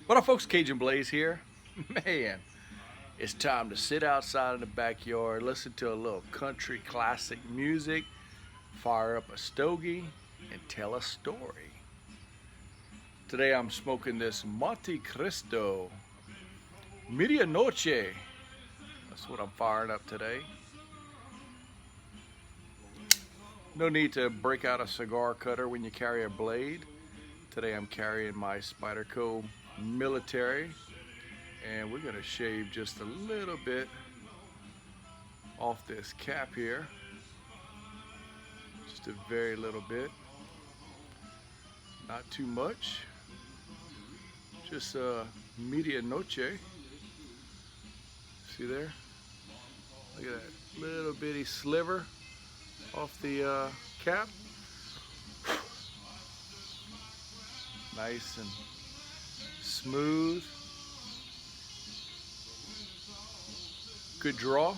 What up, folks? Cajun Blaze here. Man, it's time to sit outside in the backyard, listen to a little country classic music, fire up a stogie, and tell a story. Today I'm smoking this Monte Cristo Medianoche. That's what I'm firing up today. No need to break out a cigar cutter when you carry a blade. Today I'm carrying my Spyderco Military, and we're gonna shave just a little bit off this cap here. Just a very little bit, not too much. Just medianoche. See there? Look at that little bitty sliver off the cap. Nice and smooth. Good draw.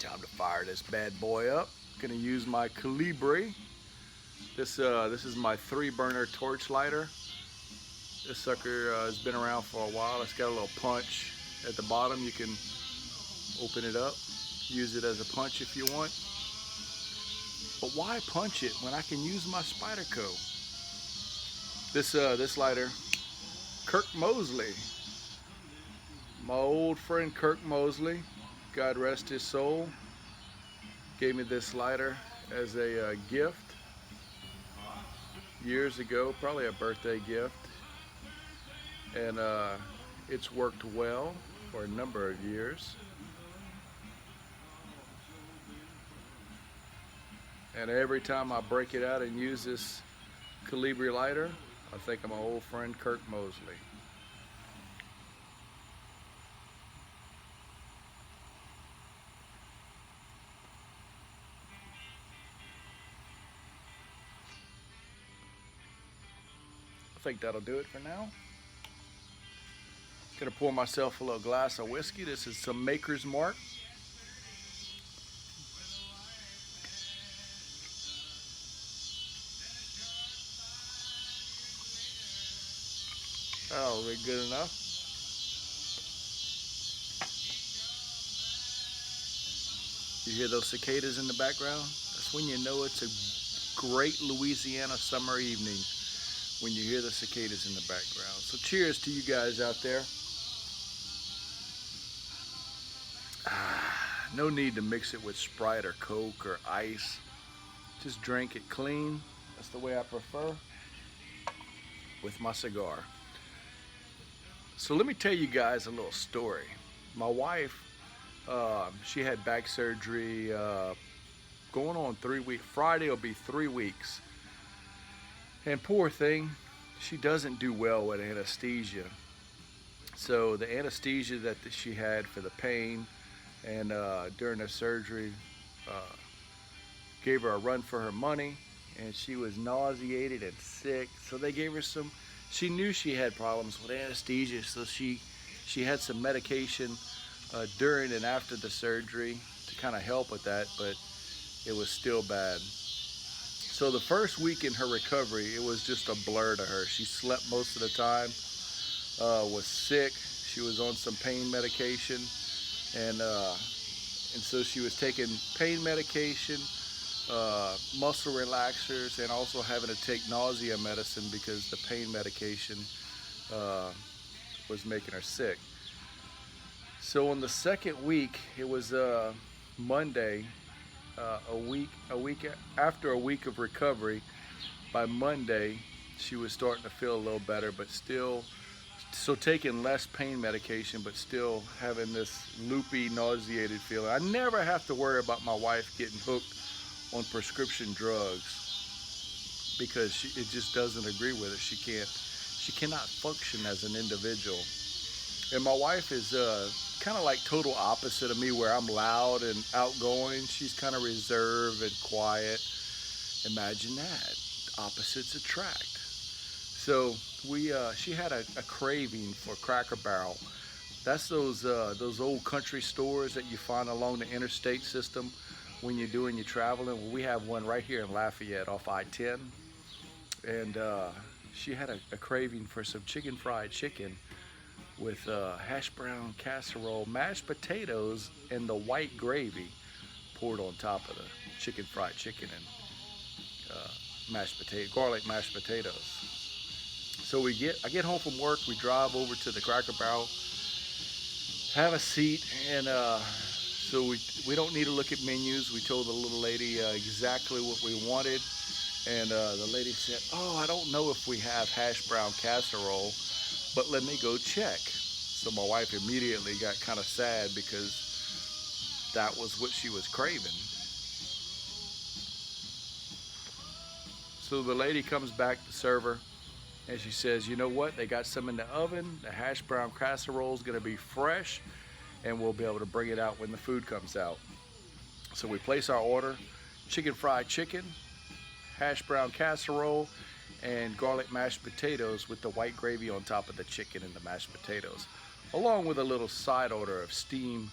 Time to fire this bad boy up. Gonna use my Calibre. This is my 3-burner torch lighter. This sucker has been around for a while. It's got a little punch at the bottom. You can open it up, use it as a punch if you want. But why punch it when I can use my Spyderco? This lighter, Kirk Mosley, my old friend Kirk Mosley, God rest his soul, gave me this lighter as a gift years ago, probably a birthday gift, and it's worked well for a number of years. And every time I break it out and use this Calibre lighter, I think of my old friend Kirk Mosley. I think that'll do it for now. Gonna pour myself a little glass of whiskey. This is some Maker's Mark. That'll be good enough. You hear those cicadas in the background? That's when you know it's a great Louisiana summer evening, when you hear the cicadas in the background. So cheers to you guys out there. No need to mix it with Sprite or Coke or ice. Just drink it clean. That's the way I prefer with my cigar. So let me tell you guys a little story. My wife, she had back surgery going on 3 weeks. Friday will be 3 weeks. And poor thing, she doesn't do well with anesthesia. So the anesthesia that she had for the pain and during the surgery gave her a run for her money, and she was nauseated and sick. So they gave her some. She knew she had problems with anesthesia, so she had some medication during and after the surgery to kind of help with that, but it was still bad. So the first week in her recovery, it was just a blur to her. She slept most of the time, was sick. She was on some pain medication, and so she was taking pain medication, muscle relaxers, and also having to take nausea medicine because the pain medication was making her sick. So on the second week, it was Monday, a week after a week of recovery. By Monday, she was starting to feel a little better, but still, so taking less pain medication, but still having this loopy, nauseated feeling. I never have to worry about my wife getting hooked on prescription drugs because it just doesn't agree with it. She cannot function as an individual. And my wife is kind of like total opposite of me, where I'm loud and outgoing. She's kind of reserved and quiet. Imagine that. Opposites attract. So she had a craving for Cracker Barrel. That's those old country stores that you find along the interstate system when you're doing your traveling. Well, we have one right here in Lafayette off I-10, and she had a craving for some chicken fried chicken with hash brown casserole, mashed potatoes, and the white gravy poured on top of the chicken fried chicken and mashed potato, garlic mashed potatoes. So I get home from work, we drive over to the Cracker Barrel, have a seat, and so we don't need to look at menus. We told the little lady exactly what we wanted, and the lady said, "Oh, I don't know if we have hash brown casserole, but let me go check." So my wife immediately got kind of sad because that was what she was craving. So the lady comes back, the server, and she says, "You know what? They got some in the oven. The hash brown casserole is going to be fresh, and we'll be able to bring it out when the food comes out." So we place our order: chicken fried chicken, hash brown casserole, and garlic mashed potatoes with the white gravy on top of the chicken and the mashed potatoes, along with a little side order of steamed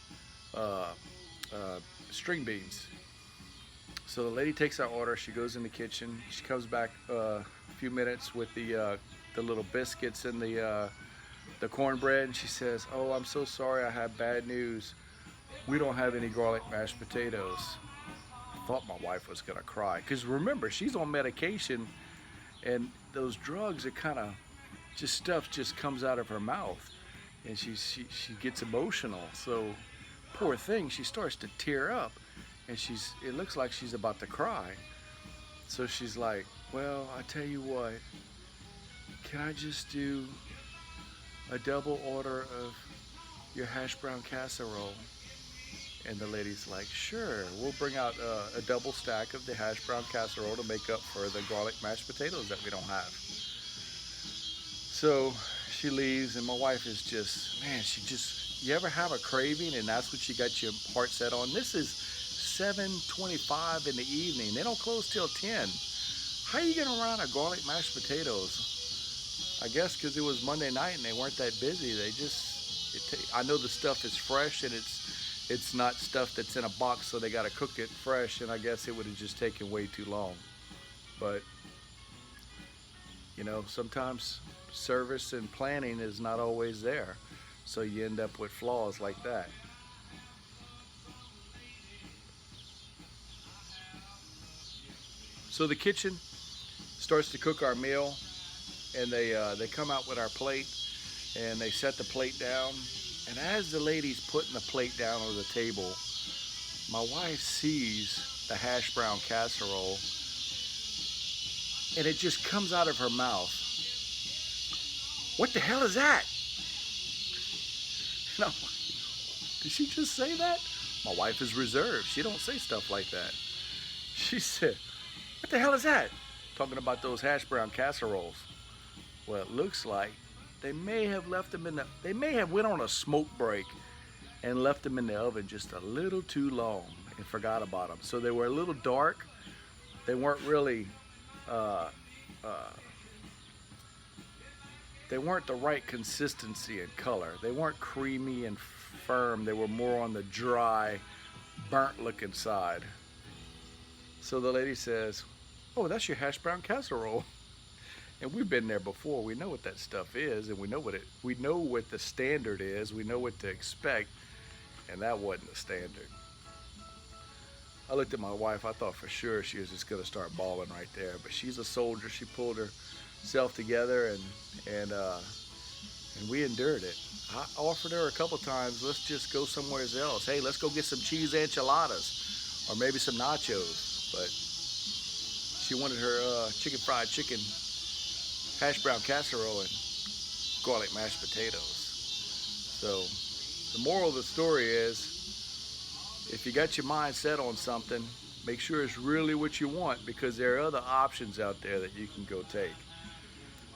string beans. So the lady takes our order. She goes in the kitchen. She comes back a few minutes with the little biscuits and the cornbread, and she says, "Oh, I'm so sorry. I have bad news. We don't have any garlic mashed potatoes." I thought my wife was gonna cry because remember, she's on medication, and those drugs are kind of just stuff just comes out of her mouth, and she gets emotional. So poor thing, she starts to tear up, and it looks like she's about to cry. So she's like, "Well, I tell you what, can I just do a double order of your hash brown casserole?" And the lady's like, "Sure, we'll bring out a double stack of the hash brown casserole to make up for the garlic mashed potatoes that we don't have." So she leaves, and my wife is just, man, you ever have a craving and that's what you got your heart set on? This is 7:25 in the evening. They don't close till 10. How you gonna run out of garlic mashed potatoes? I guess because it was Monday night and they weren't that busy. I know the stuff is fresh, and it's not stuff that's in a box, so they got to cook it fresh, and I guess it would have just taken way too long. But sometimes service and planning is not always there, so you end up with flaws like that. So the kitchen starts to cook our meal, and they come out with our plate, and they set the plate down. And as the lady's putting the plate down on the table, my wife sees the hash brown casserole, and it just comes out of her mouth. "What the hell is that?" And I'm like, "Did she just say that?" My wife is reserved. She don't say stuff like that. She said, "What the hell is that?" Talking about those hash brown casseroles. Well, it looks like they may have they may have went on a smoke break and left them in the oven just a little too long and forgot about them. So they were a little dark. They weren't really, they weren't the right consistency and color. They weren't creamy and firm. They were more on the dry, burnt looking side. So the lady says, "Oh, that's your hash brown casserole." And we've been there before. We know what that stuff is, and we know what the standard is. We know what to expect, and that wasn't the standard. I looked at my wife. I thought for sure she was just gonna start bawling right there, but she's a soldier. She pulled herself together, and we endured it. I offered her a couple times, "Let's just go somewhere else. Hey, let's go get some cheese enchiladas, or maybe some nachos." But she wanted her fried chicken, hash brown casserole, and garlic mashed potatoes. So the moral of the story is, if you got your mind set on something, make sure it's really what you want, because there are other options out there that you can go take.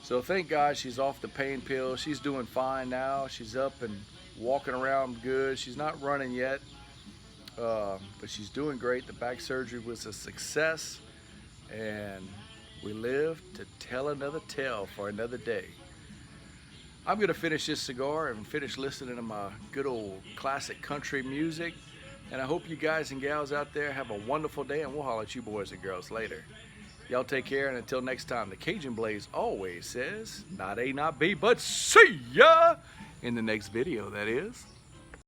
So thank God she's off the pain pill. She's doing fine now. She's up and walking around good. She's not running yet, but she's doing great. The back surgery was a success, and we live to tell another tale for another day. I'm going to finish this cigar and finish listening to my good old classic country music. And I hope you guys and gals out there have a wonderful day, and we'll holler at you boys and girls later. Y'all take care, and until next time, the Cajun Blaze always says, not A, not B, but see ya in the next video, that is.